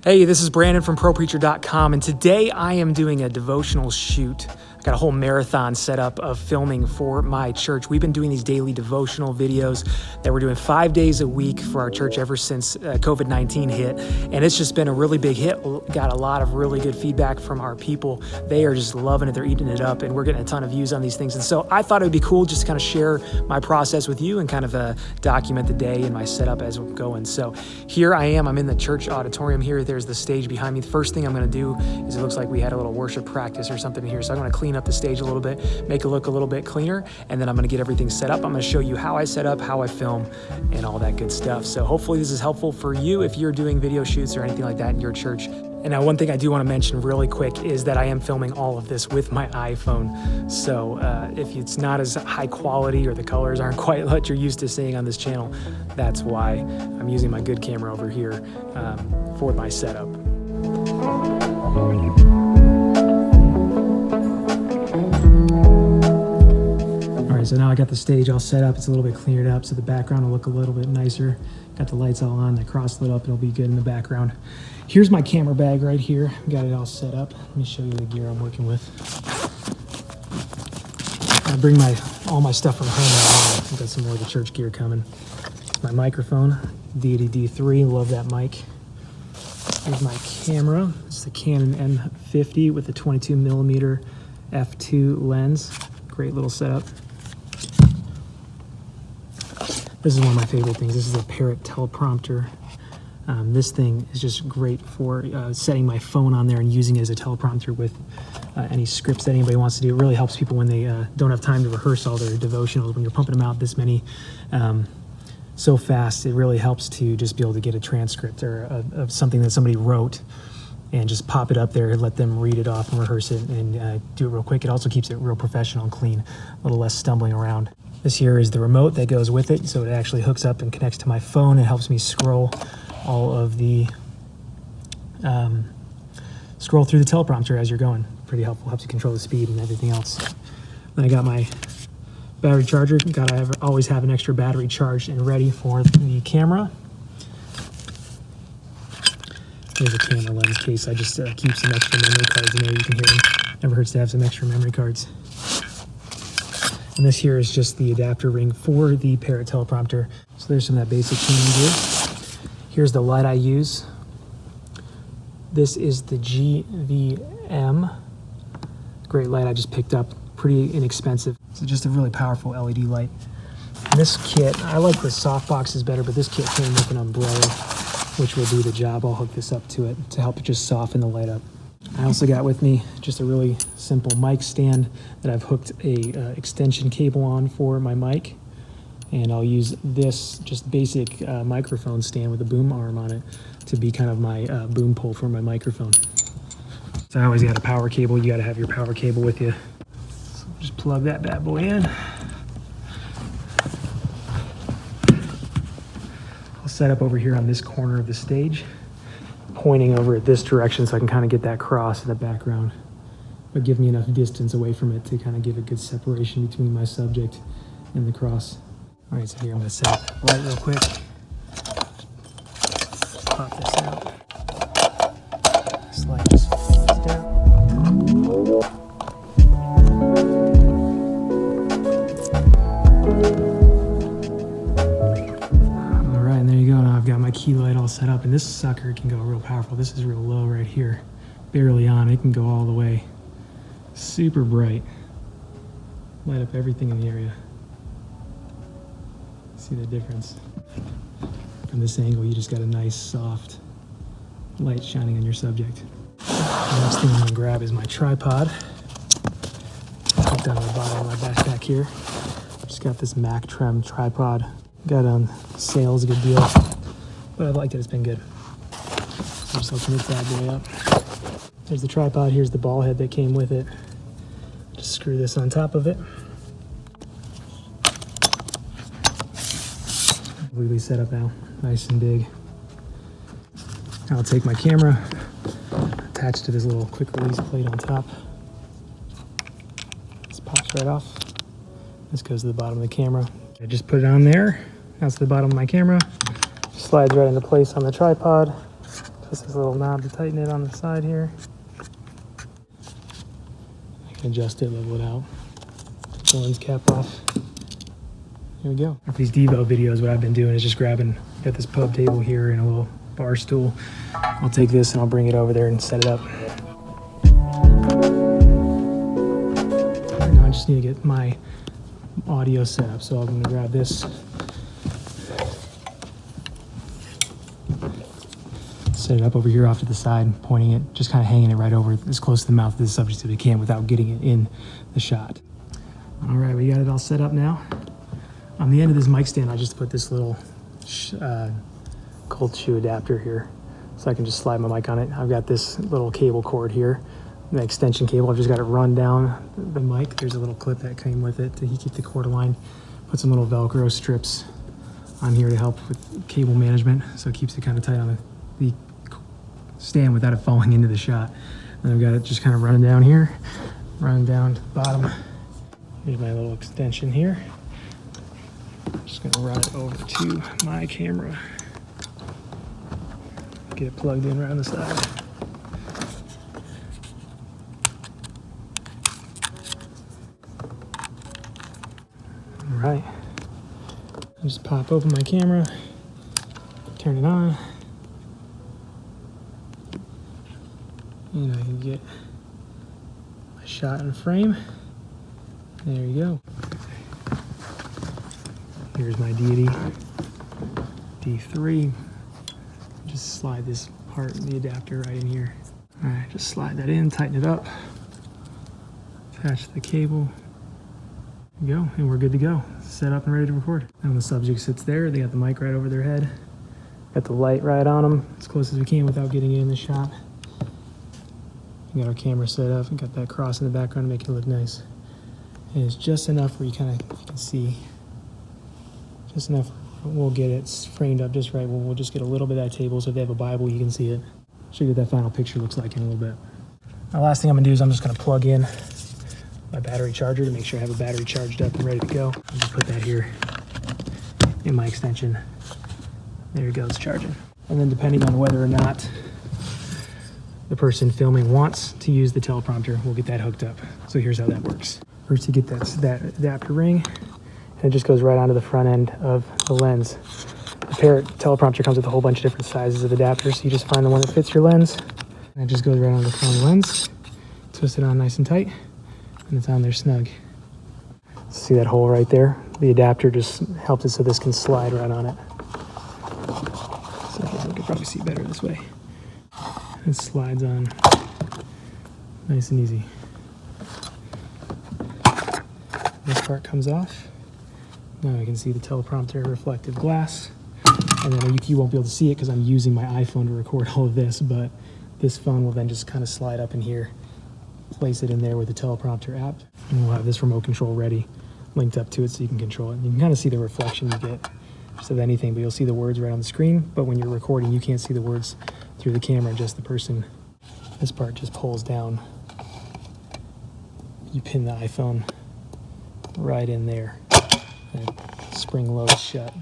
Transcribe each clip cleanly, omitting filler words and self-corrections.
Hey, this is Brandon from ProPreacher.com, and today I am doing a devotional shoot. I got a whole marathon set up of filming for my church. We've been doing these daily devotional videos that we're doing 5 days a week for our church ever since COVID-19 hit, and it's just been a really big hit. Got a lot of really good feedback from our people. They are just loving it. They're eating it up, and we're getting a ton of views on these things. And so I thought it would be cool just to kind of share my process with you and kind of document the day and my setup as we're going. So here I am. I'm in the church auditorium here. There's the stage behind me. The first thing I'm going to do is it looks like we had a little worship practice or something here. So I'm going to clean up the stage a little bit, make it look a little bit cleaner, and then I'm going to get everything set up. I'm going to show you how I set up, how I film, and all that good stuff. So hopefully this is helpful for you if you're doing video shoots or anything like that in your church. And now one thing I do want to mention really quick is that I am filming all of this with my iPhone. So if it's not as high quality or the colors aren't quite what you're used to seeing on this channel, that's why I'm using my good camera over here for my setup. All right, so now I got the stage all set up. It's a little bit cleared up, so the background will look a little bit nicer. Got the lights all on, the cross lit up, it'll be good in the background. Here's my camera bag right here. Got it all set up. Let me show you the gear I'm working with. I bring all my stuff from home. I've got some more of the church gear coming. My microphone, Deity D3, love that mic. Here's my camera. It's the Canon M50 with the 22mm f2 lens. Great little setup. This is one of my favorite things. This is a Parrot Teleprompter. This thing is just great for setting my phone on there and using it as a teleprompter with any scripts that anybody wants to do. It really helps people when they don't have time to rehearse all their devotionals. When you're pumping them out this many so fast, it really helps to just be able to get a transcript or of something that somebody wrote and just pop it up there and let them read it off and rehearse it and do it real quick. It also keeps it real professional and clean, a little less stumbling around. This here is the remote that goes with it, so it actually hooks up and connects to my phone. It helps me scroll all of the scroll through the teleprompter as you're going. Pretty helpful, helps you control the speed and everything else. Then I got my battery charger. Always have an extra battery charged and ready for the camera. There's a camera lens case. I just keep some extra memory cards in there. You can hear them. Never hurts to have some extra memory cards. And this here is just the adapter ring for the Parrot Teleprompter. So there's some of that basic tuning gear. Here's the light I use. This is the GVM. Great light I just picked up, pretty inexpensive. So just a really powerful LED light. And this kit, I like the soft boxes better, but this kit came with an umbrella, which will do the job. I'll hook this up to it to help it just soften the light up. I also got with me just a really simple mic stand that I've hooked a extension cable on for my mic. And I'll use this just basic microphone stand with a boom arm on it to be kind of my boom pole for my microphone. So I always got a power cable. You got to have your power cable with you. So just plug that bad boy in. I'll set up over here on this corner of the stage, pointing over at this direction so I can kind of get that cross in the background, but give me enough distance away from it to kind of give a good separation between my subject and the cross. All right, so here I'm going to set up the light real quick. Pop this out. This light just falls down. All right, and there you go. Now I've got my key light all set up, and this sucker can go real powerful. This is real low right here, barely on. It can go all the way. Super bright. Light up everything in the area. See the difference? From this angle, you just got a nice, soft light shining on your subject. The next thing I'm going to grab is my tripod. Hooked on the bottom of my backpack here. Just got this Mac Trem tripod. Got on sale, is a good deal, but I've liked it, it's been good. So just open this bad boy up. There's the tripod, here's the ball head that came with it. Just screw this on top of it. Completely set up now, nice and big. I'll take my camera, attach to this little quick release plate on top. This pops right off. This goes to the bottom of the camera. I just put it on there. That's the bottom of my camera. Slides right into place on the tripod. Just this little knob to tighten it on the side here. I can adjust it, level it out. Take the lens cap off. Here we go. For these Devo videos, what I've been doing is just got this pub table here and a little bar stool. I'll take this and I'll bring it over there and set it up. Right now I just need to get my audio set up, so I'm going to grab this. Set it up over here off to the side, pointing it, just kind of hanging it right over as close to the mouth of the subject as we can without getting it in the shot. All right, we got it all set up now. On the end of this mic stand, I just put this little cold shoe adapter here, so I can just slide my mic on it. I've got this little cable cord here, the extension cable. I've just got it run down the mic. There's a little clip that came with it to keep the cord aligned. Put some little Velcro strips on here to help with cable management, so it keeps it kind of tight on the stand without it falling into the shot. And I've got it just kind of running down here, running down to the bottom. Here's my little extension here. Just gonna run it over to my camera. Get it plugged in around the side. All right. I just pop open my camera, turn it on, and I can get my shot in frame. There you go. Here's my deity, D3. Just slide this part of the adapter right in here. All right, just slide that in, tighten it up, attach the cable, go, and we're good to go. Set up and ready to record. And the subject sits there, they got the mic right over their head, got the light right on them, as close as we can without getting it in the shot. We got our camera set up and got that cross in the background to make it look nice. And it's just enough where you can see, just enough. We'll get it framed up just right. We'll just get a little bit of that table, so if they have a Bible, you can see it. Show you what that final picture looks like in a little bit. The last thing I'm gonna do is I'm just gonna plug in my battery charger to make sure I have a battery charged up and ready to go. I'll just put that here in my extension. There you go, it's charging. And then depending on whether or not the person filming wants to use the teleprompter, we'll get that hooked up. So here's how that works. First, you get that adapter ring, and it just goes right onto the front end of the lens. The teleprompter comes with a whole bunch of different sizes of adapters, so you just find the one that fits your lens, and it just goes right onto the front of the lens. Twist it on nice and tight, and it's on there snug. See that hole right there? The adapter just helps it so this can slide right on it. So you can probably see better this way. It slides on nice and easy. This part comes off. Now I can see the teleprompter reflective glass. And then you won't be able to see it because I'm using my iPhone to record all of this, but this phone will then just kind of slide up in here, place it in there with the teleprompter app, and we'll have this remote control ready, linked up to it so you can control it. And you can kind of see the reflection you get just of anything, but you'll see the words right on the screen. But when you're recording, you can't see the words through the camera, just the person. This part just pulls down. You pin the iPhone right in there, and it spring loads shut,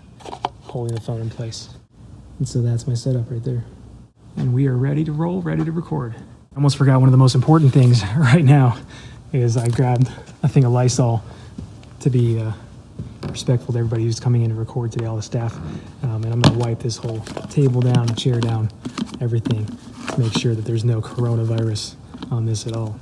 holding the phone in place. And so that's my setup right there. And we are ready to roll, ready to record. I almost forgot one of the most important things right now is I grabbed a thing of Lysol to be respectful to everybody who's coming in to record today, all the staff. And I'm gonna wipe this whole table down, the chair down, everything, to make sure that there's no coronavirus on this at all.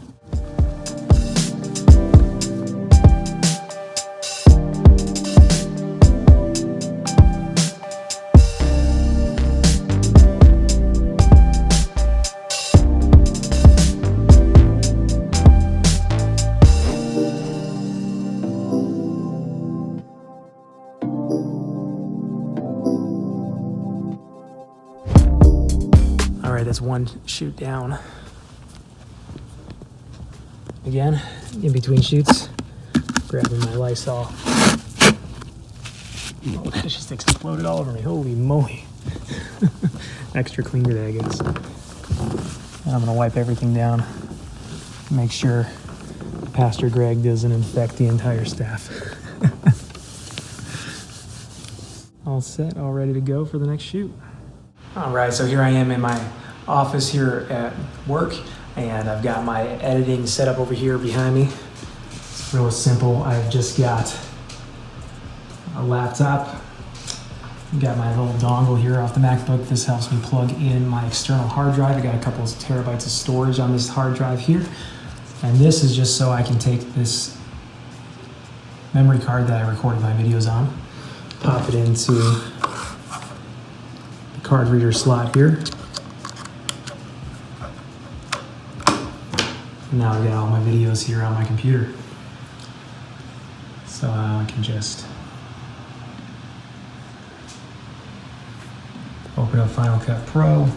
All right, that's one shoot down. Again, in between shoots, grabbing my Lysol. Oh, that just exploded all over me. Holy moly. Extra clean today, I guess. And I'm gonna wipe everything down. Make sure Pastor Greg doesn't infect the entire staff. All set, all ready to go for the next shoot. All right, so here I am in my office here at work, and I've got my editing set up over here behind me. It's real simple. I've just got a laptop. Got my little dongle here off the MacBook. This helps me plug in my external hard drive. I got a couple of terabytes of storage on this hard drive here. And this is just so I can take this memory card that I recorded my videos on, pop it into the card reader slot here. And now I've got all my videos here on my computer. So I can just open up Final Cut Pro.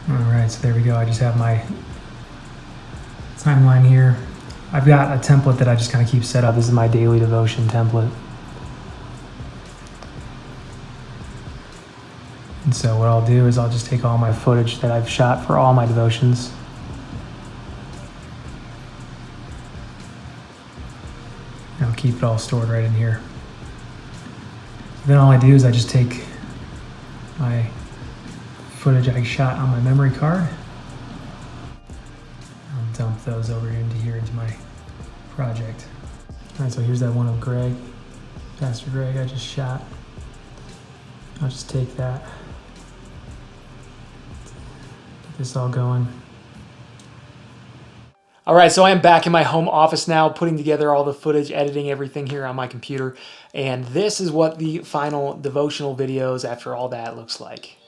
All right, so there we go. I just have my timeline here. I've got a template that I just kind of keep set up. This is my daily devotion template. And so what I'll do is I'll just take all my footage that I've shot for all my devotions. And I'll keep it all stored right in here. Then all I do is I just take my footage I shot on my memory card. I'll dump those over into here into my project. All right, so here's that one of Greg, Pastor Greg I just shot. I'll just take that, get this all going. All right, so I am back in my home office now, putting together all the footage, editing everything here on my computer. And this is what the final devotional videos after all that looks like.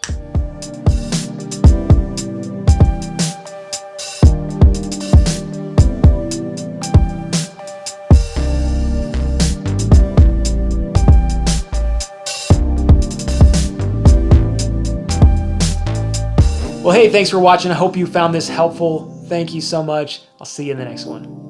Well, hey, thanks for watching. I hope you found this helpful. Thank you so much. I'll see you in the next one.